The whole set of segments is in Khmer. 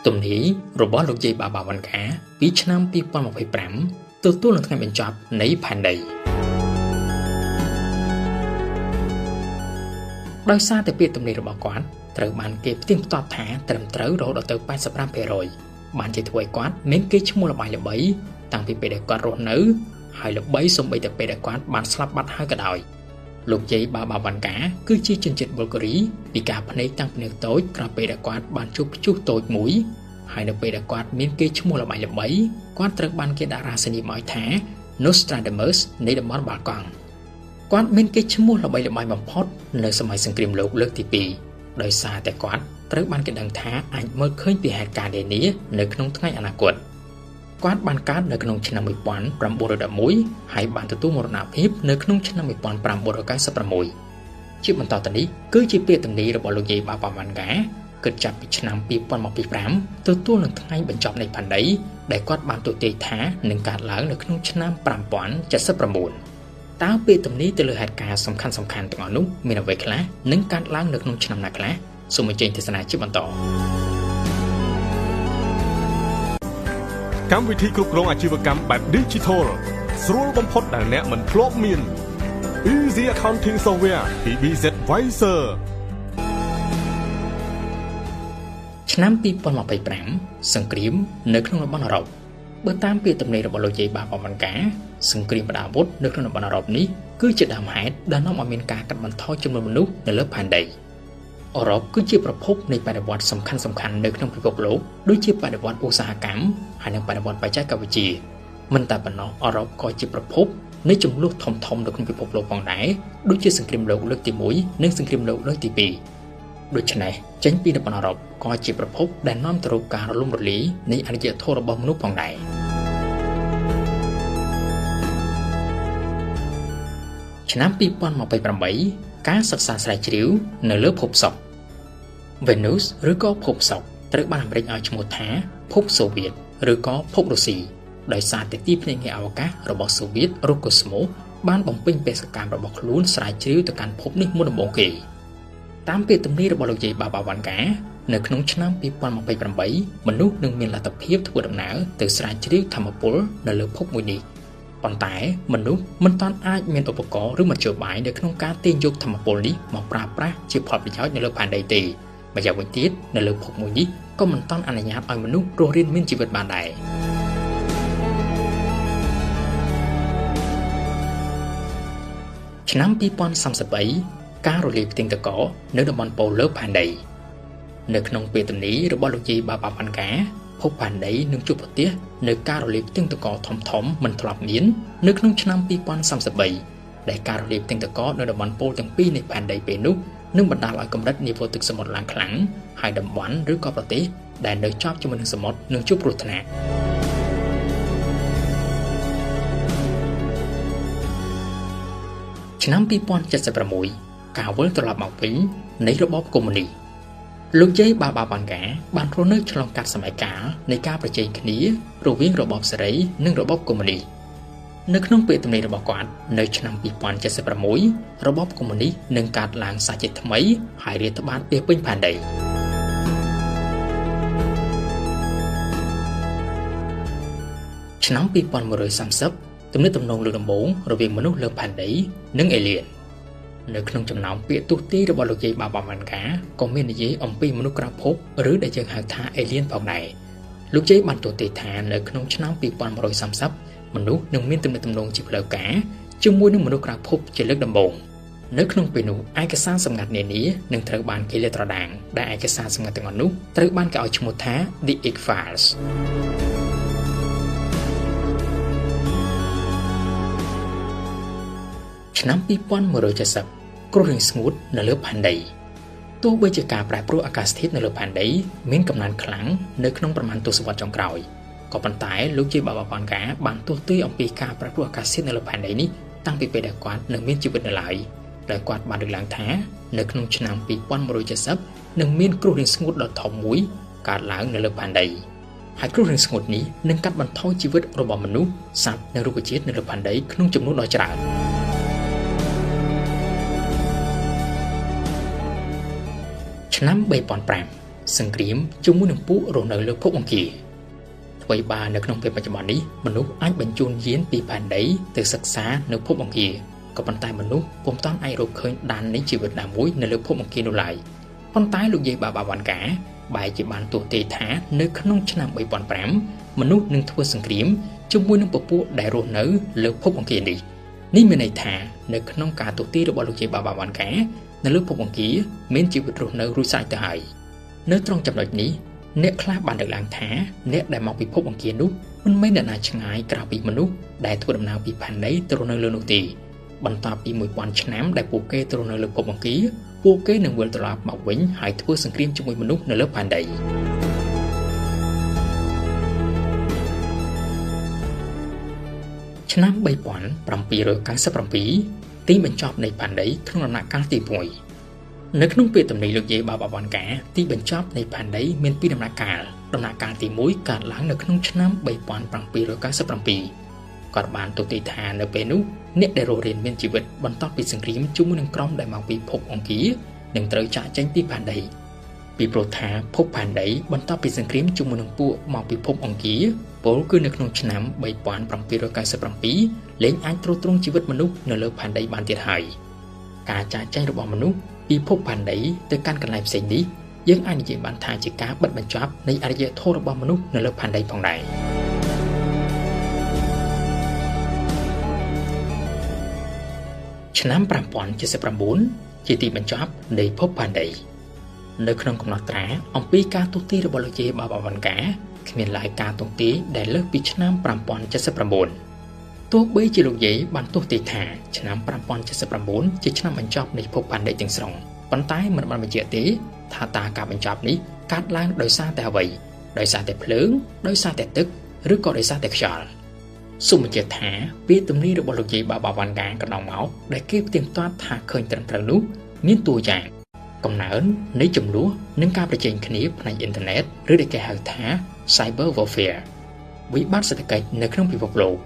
ទំនីរបស់លោកយាយបាបាវ៉ាន់កាពីឆ្នាំ2025ទទួលនៅថ្ងៃបញ្ចប់នៃផែនដីដោយសារតែពាក្យទំនីរបស់គាត់ត្រូវបានគេផ្ទៀងផ្ទាត់ថាត្រឹមត្រូវរហូតដល់ទៅ 85% បានជាធ្វើឲ្យគាត់មានគេឈ្មោះល្បីៗតាំងពីពេលដែលគាត់រស់នៅហើយល្បីសូម្បីតែពេលដែលគាត់បានស្លាប់បាត់ហើយក៏ដោយលោកយាយបាបាវ៉ាន់កាគឺជាជនជាតិប៊ុលហ្គារីពីការភ្នែកតាំងពីនៅតូចក្រោយពេលដែលគាត់បានជួបព្យុះតូចមួយហើយនៅពេលដែលគាត់មានគេឈ្មោះល្បីៗគាត់ត្រូវបានគេដាក់រាសនាមឲ្យថា Nostradamus នៃតំបន់បាល់កង់គាត់មានគេឈ្មោះល្បីៗបំផុតនៅសម័យសង្គ្រាមលោកលើកទី2ដោយសារតែគាត់ត្រូវបានគេដឹងថាអាចមើលឃើញពីហេតុការណ៍នានានៅក្នុងថ្ងៃអនាគតគាត់បានកើតនៅក្នុងឆ្នាំ1911ហើយបានទទួលមរណភាពនៅក្នុងឆ្នាំ1996ជាបន្តទៅនេះគឺជាពាក្យទំនីរបស់លោកយាយបាបាវ៉ាន់កាគិតចាប់ពីឆ្នាំ2025ទទួលនឹងថ្ងៃបញ្ចប់នៃផែនដីដែលគាត់បានទូទាយថានឹងកើតឡើងនៅក្នុងឆ្នាំ5079តើពាក្យទំនីទៅលើហេតុការណ៍សំខាន់ៗទាំងអស់នោះមានអ្វីខ្លះនឹងកើតឡើងនៅក្នុងឆ្នាំណាខ្លះសូមអញ្ជើញទស្សនាជាបន្តកម្មវិធីគ្រប់គ្រងអាជីវកម្មបែប Digital ស្រួលបំផុតដែលអ្នកមិនធ្លាប់មាន Easy Accounting Software ពី BZ Wiser ឆ្នាំ2025សង្គ្រាមនៅក្នុងតំបន់អឺរ៉ុបបើតាមពាក្យទំនេររបស់លោកយាយបាបាវ៉ាន់កាសង្គ្រាមបដាអាវុធនៅក្នុងតំបន់អឺរ៉ុបនេះគឺជាដើមហេតុដែលនាំឲ្យមានការកាត់បន្ថយចំនួនមនុស្សនៅលើផែនដីអឺរ៉ុបគឺជាប្រភពនៃបដិវត្តន៍សំខាន់ៗនៅក្នុងពិភពលោកដូចជាបដិវត្តន៍ឧស្សាហកម្មហើយនិងបដិវត្តន៍បច្ចេកវិទ្យាមិនតែប៉ុណ្ណោះអឺរ៉ុបក៏ជាប្រភពនៃចំនួនធំៗនៅក្នុងពិភពលោកផងដែរដូចជាសង្គ្រាមលោកលើកទី1និងសង្គ្រាមលោកលើកទី2ដូច្នេះចេញពីតំបន់អឺរ៉ុបក៏ជាប្រភពដែលនាំទៅរកការរលំរលាយនៃអរិយធម៌របស់មនុស្សផងដែរឆ្នាំ2028ការសិក្សាស្រាវជ្រាវនៅលើភពសុក្រ Venus ឬក៏ភពសុក្រត្រូវបានអាមេរិកឲ្យឈ្មោះថាភពសូវៀតឬក៏ភពរុស្ស៊ីដោយសារតែទីភ្នាក់ងារអវកាសរបស់សូវៀត Roscosmos បានបំពេញបេសកកម្មរបស់ខ្លួនស្រាវជ្រាវទៅកាន់ភពនេះមុនដំបូងគេតាមពាក្យទំនាយរបស់លោកយាយបាបាវ៉ាន់កានៅក្នុងឆ្នាំ2028មនុស្សនឹងមានលទ្ធភាពធ្វើដំណើរទៅស្រាវជ្រាវធម្មពលនៅលើភពមួយនេះប៉ុន្តែមនុស្សមិនទាន់អាចមានឧបករណ៍ឬមធ្យោបាយនៅក្នុងការទាញយកធម្មពលនេះមកប្រើប្រាស់ជាផលប្រយោជន៍នៅលើផែនដីទេម្យ៉ាងវិញទៀតនៅលើភពមួយនេះក៏មិនទាន់អនុញ្ញាតឲ្យមនុស្សរស់រានមានជីវិតបានដែរឆ្នាំ2033ការរលាយផ្ទាំងទឹកកកនៅតំបន់ប៉ូលលើផែនដីនៅក្នុងពេលទំនេររបស់លោកយាយបាបាវ៉ាន់កាភពផែនដីនឹងជួបប្រទះនៅការរលាយផ្ទាំងទឹកកកធំៗមិនធ្លាប់មាននៅក្នុងឆ្នាំ2033ដែលការរលាយផ្ទាំងទឹកកកនៅតំបន់ប៉ូលទាំងពីរនៃផែនដីពេលនោះនឹងបណ្ដាលឲ្យកម្រិតនីវ៉ូទឹកសមុទ្រឡើងខ្លាំងហើយតំបន់ឬក៏ប្រទេសដែលនៅជាប់ជាមួយនឹងសមុទ្រនឹងជួបគ្រោះថ្នាក់ឆ្នាំ2076ការវិលត្រឡប់មកវិញនៃរបបកុម្មុយនីសលោកយាយបាបាវ៉ាន់កាបានរស់នៅឆ្លងកាត់សម័យកាលនៃការប្រជែងគ្នារវាងរបបសេរីនិងរបបកុម្មុយនីសនៅក្នុងពេលទំនេររបស់គាត់នៅឆ្នាំ2076របបកុម្មុយនីសនឹងកើតឡើងសាជាថ្មីហើយរាតត្បាតពាសពេញផែនដីឆ្នាំ2130ទំនាក់ទំនងលើដំបូងរវាងមនុស្សលើផែនដីនិងអេលៀននៅក្នុងចំណោមពាក្យទស្សន៍ទាយរបស់លោកយាយបាបាវ៉ាន់កាក៏មាននិយាយអំពីមនុស្សក្រៅភពឬដែលយើងហៅថាអេលៀនផងដែរលោកយាយបានទស្សន៍ទាយថានៅក្នុងឆ្នាំ2130មនុស្សនឹងមានទំនាក់ទំនងជាផ្លូវការជាមួយនឹងមនុស្សក្រៅភពជាលើកដំបូងនៅក្នុងពេលនោះឯកសារសម្ងាត់នានានឹងត្រូវបានគេលាតត្រដាងដែលឯកសារសម្ងាត់ទាំងអស់នោះត្រូវបានគេឲ្យឈ្មោះថា The X-Filesឆ្នាំ2170គ្រោះរាំងស្ងួតនៅលើផែនដីទោះបីជាការប្រែប្រួលអាកាសធាតុនៅលើផែនដីមានកំណើនខ្លាំងនៅក្នុងប្រមាណទសវត្សរ៍ចុងក្រោយក៏ប៉ុន្តែលោកយាយបាបាវ៉ាន់កាបានទស្សន៍ទាយអំពីការប្រែប្រួលអាកាសធាតុនៅលើផែនដីនេះតាំងពីពេលដែលគាត់នៅមានជីវិតនៅឡើយដែលគាត់បានលើកឡើងថានៅក្នុងឆ្នាំ2170នឹងមានគ្រោះរាំងស្ងួតដ៏ធំមួយកើតឡើងនៅលើផែនដីហើយគ្រោះរាំងស្ងួតនេះនឹងកាត់បន្ថយជីវិតរបស់មនុស្សសត្វនិងរុក្ខជាតិនៅលើផែនដីក្នុងចំនួនដ៏ច្រើនឆ្នាំ2005 សង្គ្រាមជាមួយនឹងពួករស់នៅលើភពអង្គារអ្វីបាននៅក្នុងពេលបច្ចុប្បន្ននេះមនុស្សអាចបញ្ជូនយានពីផែនដីទៅសិក្សានៅភពអង្គារក៏ប៉ុន្តែមនុស្សពុំតាន់អាចរកឃើញដាននៃជីវិតណាមួយនៅលើភពអង្គារនោះឡើយប៉ុន្តែលោកយាយបាបាវ៉ាន់កាបែរជាបានទស្សន៍ទាយថានៅក្នុងឆ្នាំ3005មនុស្សនឹងធ្វើសង្គ្រាមជាមួយនឹងពពួកដែលរស់នៅលើភពអង្គារនេះមានន័យថានៅក្នុងការទស្សន៍ទាយរបស់លោកយាយបាបាវ៉ាន់កានៅលើភពអង្គារមានជីវិតរស់នៅរួចស្រេចទៅហើយនៅត្រង់ចំណុចនេះអ្នកខ្លះបានលើកឡើងថាអ្នកដែលមកពីភពអង្គារនោះមិនមែនអ្នកណាឆ្ងាយក្រៅពីមនុស្សដែលធ្វើដំណើរពីផែនដីទៅរស់នៅលើនោះទេបន្ទាប់ពី1000ឆ្នាំដែលពួកគេទៅរស់នៅលើភពអង្គារពួកគេនឹងវិលត្រឡប់មកវិញហើយធ្វើសង្គ្រាមជាមួយមនុស្សនៅលើផែនដីឆ្នាំ3797ទីបញ្ចប់នៃផែនដីក្នុងដំណាក់កាលទី1នៅក្នុងពេលទំនេរលោកយាយបាបាវ៉ាន់កាទីបញ្ចប់នៃផែនដីមាន2ដំណាក់កាលទី1កើតឡើងនៅក្នុងឆ្នាំ3797គាត់បានទស្សន៍ទាយថានៅពេលនោះអ្នកដែលរស់រានមានជីវិតបន្ទាប់ពីសង្គ្រាមជាមួយនឹងក្រុមដែលមកពីភពអង្គារនឹងត្រូវចាកចេញពីផែនដីពីព្រោះថាភពផែនដីបន្ទាប់ពីសង្គ្រាមជាមួយនឹងពួកមកពីភពអង្គារពលគឺនៅក្នុងឆ្នាំ3797លែងអាចទ្រទ្រង់ជីវិតមនុស្សនៅលើផែនដីបានទៀតហើយការចាកចេញរបស់មនុស្សពីភពផែនដីទៅកាន់កន្លែងផ្សេងនេះយើងអាចនិយាយបានថាជាការបិទបញ្ចប់នៃអរិយធម៌របស់មនុស្សនៅលើផែនដីផងដែរឆ្នាំ5079ជាទីបញ្ចប់នៃភពផែនដីនៅក្នុងកំណត់ត្រាអំពីការទស្សន៍ទាយរបស់លោកយាយបាបាវ៉ាន់កាគ្មានឡើយការទស្សន៍ទាយដែលលើសពីឆ្នាំ5079ទោះបីជាលោកយាយបានទស្សន៍ទាយថាឆ្នាំ5079ជាឆ្នាំបញ្ចប់នៃភពផែនដីទាំងស្រុងប៉ុន្តែមិនបានបញ្ជាក់ទេថាតើការបញ្ចប់នេះកើតឡើងដោយសារតែអ្វីដោយសារតែភ្លើងដោយសារតែទឹកឬក៏ដោយសារតែខ្យល់សូមបញ្ជាក់ថាពាក្យទំនាយរបស់លោកយាយបាបាវ៉ាន់កាកន្លងមកដែលគេផ្ទៀងផ្ទាត់ថាឃើញត្រឹមត្រូវនោះមានតួយ៉ាងកំណើននៃចំនួននិងការប្រជែងគ្នាផ្នែកអ៊ីនធឺណិតឬដែលគេហៅថា Cyber Warfare វិបត្តិសេដ្ឋកិច្ចនៅក្នុងពិភពលោក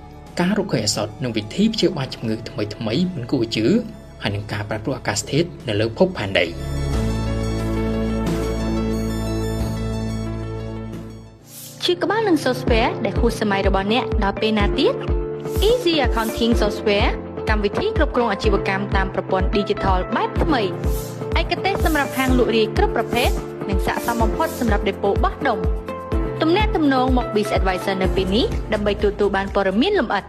ការរកឃើញឱសថនិងវិធីព្យាបាលជំងឺថ្មីមិនគួរជឿហើយនឹងការប្រែប្រួលអាកាសធាតុនៅលើភពផែនដីជាក្បាលនឹង software ដែលហួសសម័យរបស់អ្នកដល់ពេលណាទៀត Easy Accounting Software កម្មវិធីគ្រប់គ្រងអាជីវកម្មតាមប្រព័ន្ធ Digital បែបថ្មីឯកទេសសម្រាប់ហាងលក់រាយគ្រប់ប្រភេទនិងស័ក្តិសមបំផុតសម្រាប់ដេប៉ូបោះដុំទំនាក់ទំនងមក Biz Advisor នៅពេលនេះដើម្បីទទួលបានព័ត៌មានលម្អិត